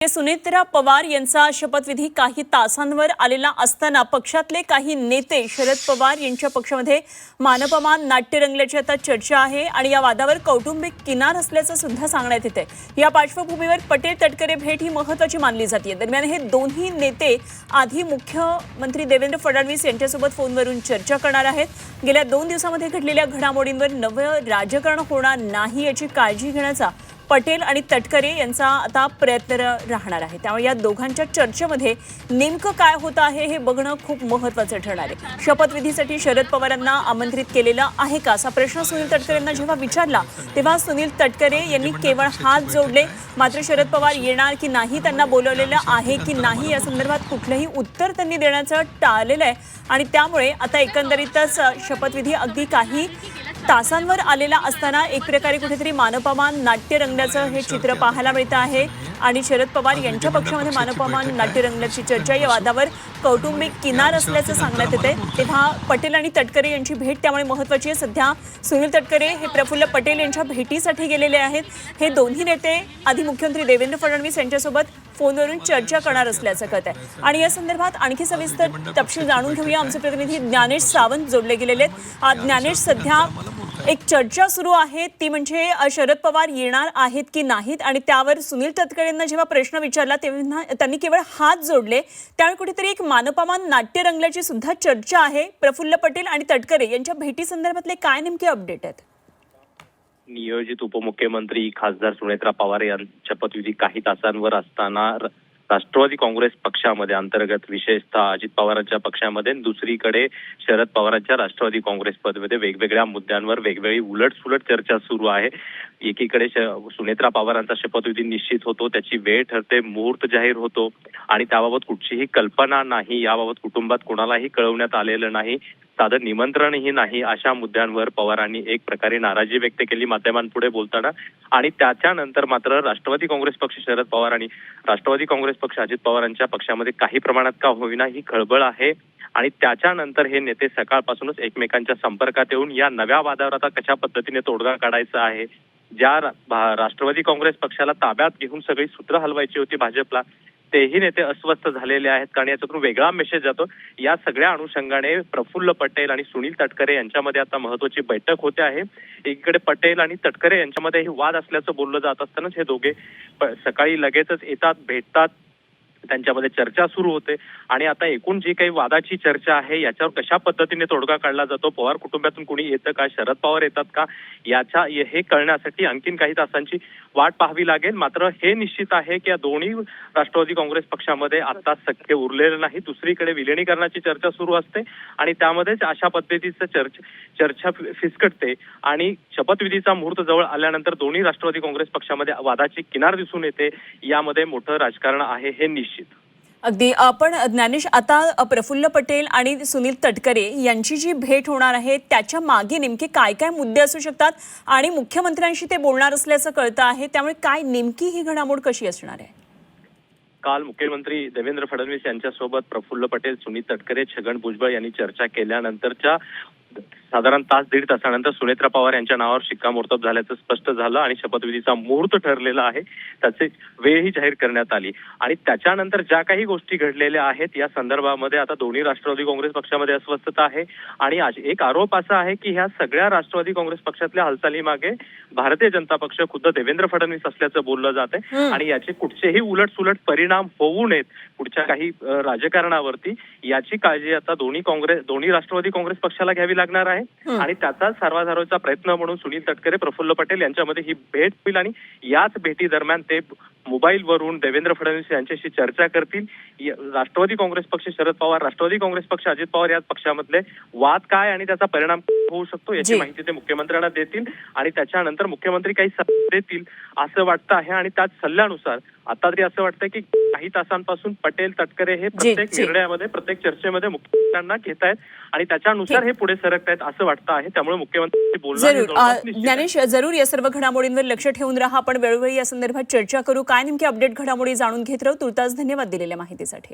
सुनेत्रा पवार यांचा शपथविधी काही तासांवर आलेला असताना पक्षातले काही नेते शरद पवार यांच्या पक्षामध्ये मानपमान नाट्य रंगल्याची आता चर्चा आहे आणि या वादावर कौटुंबिक किनार असल्याचं सुद्धा सांगण्यात येते। या पार्श्वभूमीवर पटेल तटकरे भेट ही महत्त्वाची मानली जाते। दरम्यान हे दोन्ही नेते आधी मुख्यमंत्री देवेंद्र फडणवीस यांच्यासोबत फोनवरून चर्चा करणार आहेत। गेल्या 2 दिवसांमध्ये घडलेल्या घडामोडींवर नवं राजकारण होणार नाही याची काळजी घेण्याचा पटेल आणि तटकरे यांचा आता प्रयत्न राहणार आहे। त्यामुळे या दोघांच्या चर्चेमध्ये नेमकं काय होतं आहे हे बघणं खूप महत्त्वाचं ठरणार आहे। शपथविधीसाठी शरद पवारांना आमंत्रित केलेलं आहे का असा प्रश्न सुनील तटकरेंना जेव्हा विचारला तेव्हा सुनील तटकरे यांनी केवळ हात जोडले। मात्र शरद पवार येणार की नाही, त्यांना बोलवलेलं आहे की नाही या संदर्भात कुठलंही उत्तर त्यांनी देण्याचं टाळलेलं आहे आणि त्यामुळे आता एकंदरीतच शपथविधी अगदी काही तासांवर आलेला असताना एक प्रकारे कुठेतरी मानपमान नाट्य रंगल्याचं हे चित्र पाहायला मिळतं आहे आणि शरद पवार यांच्या पक्षामध्ये मानपमान नाट्य रंगल्याची चर्चा या वादावर कौटुंबिक किनार असल्याचं सांगण्यात येते। तेव्हा पटेल आणि तटकरे यांची भेट त्यामुळे महत्त्वाची आहे। सध्या सुनील तटकरे हे प्रफुल्ल पटेल यांच्या भेटीसाठी गेलेले आहेत। हे दोन्ही नेते आधी मुख्यमंत्री देवेंद्र फडणवीस यांच्यासोबत फोनवरून चर्चा करणार असल्याचं कळत आहे आणि या संदर्भात आणखी सविस्तर तपशील जाणून घेऊया। आमचे प्रतिनिधी ज्ञानेश सावंत जोडले गेलेले आहेत। ज्ञानेश, सध्या एक चर्चा सुरू आहे ती म्हणजे शरद पवार येणार आहेत की नाहीत आणि त्यावर सुनील तटकरेंना जेव्हा प्रश्न विचारला तेव्हा त्यांनी केवळ हात जोडले। त्यामुळे कुठेतरी एक मानपमान नाट्य रंगल्याची सुद्धा चर्चा आहे। प्रफुल्ल पटेल आणि तटकरे यांच्या भेटी संदर्भातले काय नेमके अपडेट आहेत? नियोजित उपमुख्यमंत्री खासदार सुनेत्रा पवार यांच्या शपथविधी काही तासांवर असताना राष्ट्रवादी काँग्रेस पक्षामध्ये अंतर्गत विशेषतः अजित पवारांच्या पक्षामध्ये दुसरीकडे शरद पवारांच्या राष्ट्रवादी काँग्रेस पक्षामध्ये वेगवेगळ्या मुद्द्यांवर वेगवेगळी उलटसुलट चर्चा सुरू आहे। एकीकडे सुनेत्रा पवारांचा शपथविधी निश्चित होतो, त्याची वेळ ठरते, मुहूर्त जाहीर होतो आणि त्याबाबत कुठचीही कल्पना नाही, याबाबत कुटुंबात कोणालाही कळवण्यात आलेलं नाही, साधं निमंत्रणही नाही, अशा मुद्द्यांवर पवारांनी एक प्रकारे नाराजी व्यक्त केली माध्यमांपुढे बोलताना। आणि त्याच्यानंतर मात्र राष्ट्रवादी काँग्रेस पक्ष शरद पवार आणि राष्ट्रवादी काँग्रेस पक्ष अजित पवारांच्या पक्षामध्ये काही प्रमाणात का होईना ही खळबळ आहे आणि त्याच्यानंतर हे नेते सकाळपासूनच एकमेकांच्या संपर्कात येऊन या नव्या वादावर आता कशा पद्धतीने तोडगा काढायचा आहे, ज्या राष्ट्रवादी काँग्रेस पक्षाला ताब्यात घेऊन सगळी सूत्र हलवायची होती भाजपला, तेही नेते अस्वस्थ झालेले आहेत कारण याच्यातून वेगळा मेसेज जातो। या सगळ्या अनुषंगाने प्रफुल्ल पटेल आणि सुनील तटकरे यांच्यामध्ये आता महत्त्वाची बैठक होते आहे। एकीकडे पटेल आणि तटकरे यांच्यामध्ये ही वाद असल्याचं बोललं जात असतानाच हे दोघे सकाळी लगेचच येतात, भेटतात, त्यांच्यामध्ये चर्चा सुरू होते आणि आता एकूण जी काही वादाची चर्चा आहे याच्यावर कशा पद्धतीने तोडगा काढला जातो, पवार कुटुंबातून कोणी येतं का, शरद पवार येतात का, याच्या हे कळण्यासाठी आणखीन काही तासांची वाट पाहावी लागेल। मात्र हे निश्चित आहे की या दोन्ही राष्ट्रवादी काँग्रेस पक्षामध्ये आता सख्य उरलेलं नाही। दुसरीकडे विलिनीकरणाची चर्चा सुरू असते आणि त्यामध्येच अशा पद्धतीचं चर्चा फिसकटते आणि शपथविधीचा मुहूर्त जवळ आल्यानंतर दोन्ही राष्ट्रवादी काँग्रेस पक्षामध्ये वादाची किनार दिसून येते। यामध्ये मोठं राजकारण आहे हे निश्चित। अगदी आपण ज्ञानेश, आता प्रफुल्ल पटेल आणि सुनील तटकरे यांची जी भेट होणार आहे त्याच्या मागे नेमके काय काय मुद्दे असू शकतात आणि मुख्यमंत्र्यांशी ते बोलणार असल्याचं कळतं आहे, त्यामुळे काय नेमकी ही घडामोड कशी असणार आहे? काल मुख्यमंत्री देवेंद्र फडणवीस यांच्यासोबत प्रफुल्ल पटेल, सुनील तटकरे, छगन भुजबळ यांनी चर्चा केल्यानंतरच्या साधारण तास-दीड तासानंतर सुनेत्रा पवार यांच्या नावावर शिक्कामोर्तब झाल्याचं स्पष्ट झालं आणि शपथविधीचा मुहूर्त ठरलेला आहे, त्याची वेळही जाहीर करण्यात आली आणि त्याच्यानंतर ज्या काही गोष्टी घडलेल्या आहेत या संदर्भामध्ये आता दोन्ही राष्ट्रवादी काँग्रेस पक्षामध्ये अस्वस्थता आहे आणि एक आरोप असा आहे की ह्या सगळ्या राष्ट्रवादी काँग्रेस पक्षातल्या हालचालीमागे भारतीय जनता पक्ष खुद्द देवेंद्र फडणवीस असल्याचं बोललं जात आहे आणि याचे कुठचेही उलटसुलट परिणाम होऊ नयेत पुढच्या काही राजकारणावरती, याची काळजी आता दोन्ही राष्ट्रवादी काँग्रेस पक्षाला घ्यावी लागणार आहे आणि त्याचा सर्वाधाराचा प्रयत्न म्हणून सुनील तटकरे, प्रफुल्ल पटेल यांच्यामध्ये ही भेट होईल आणि याच भेटी दरम्यान ते मोबाईलवरून देवेंद्र फडणवीस यांच्याशी चर्चा करतील। राष्ट्रवादी काँग्रेस पक्ष शरद पवार, राष्ट्रवादी काँग्रेस पक्ष अजित पवार या पक्षामधले वाद काय आणि त्याचा परिणाम होऊ शकतो याची माहिती ते मुख्यमंत्र्यांना देतील आणि त्याच्यानंतर मुख्यमंत्री काही सल्ले देतील असं वाटतं आहे आणि त्याच सल्ल्यानुसार आता तरी असं वाटतंय की काही तासांपासून पटेल तटकरे हे प्रत्येक निर्णयामध्ये, प्रत्येक चर्चेमध्ये मुख्यमंत्र्यांना घेत आहेत आणि त्याच्यानुसार हे पुढे सरकतायत असं वाटतं आहे। त्यामुळे मुख्यमंत्री बोलणार। ज्ञानेश, जरूर या सर्व घडामोडींवर लक्ष ठेवून राहा, आपण वेळोवेळी या संदर्भात चर्चा करू। काय नेमकी अपडेट घडामोडी जाणून घेत राहू। तुर्तास धन्यवाद दिलेल्या माहितीसाठी।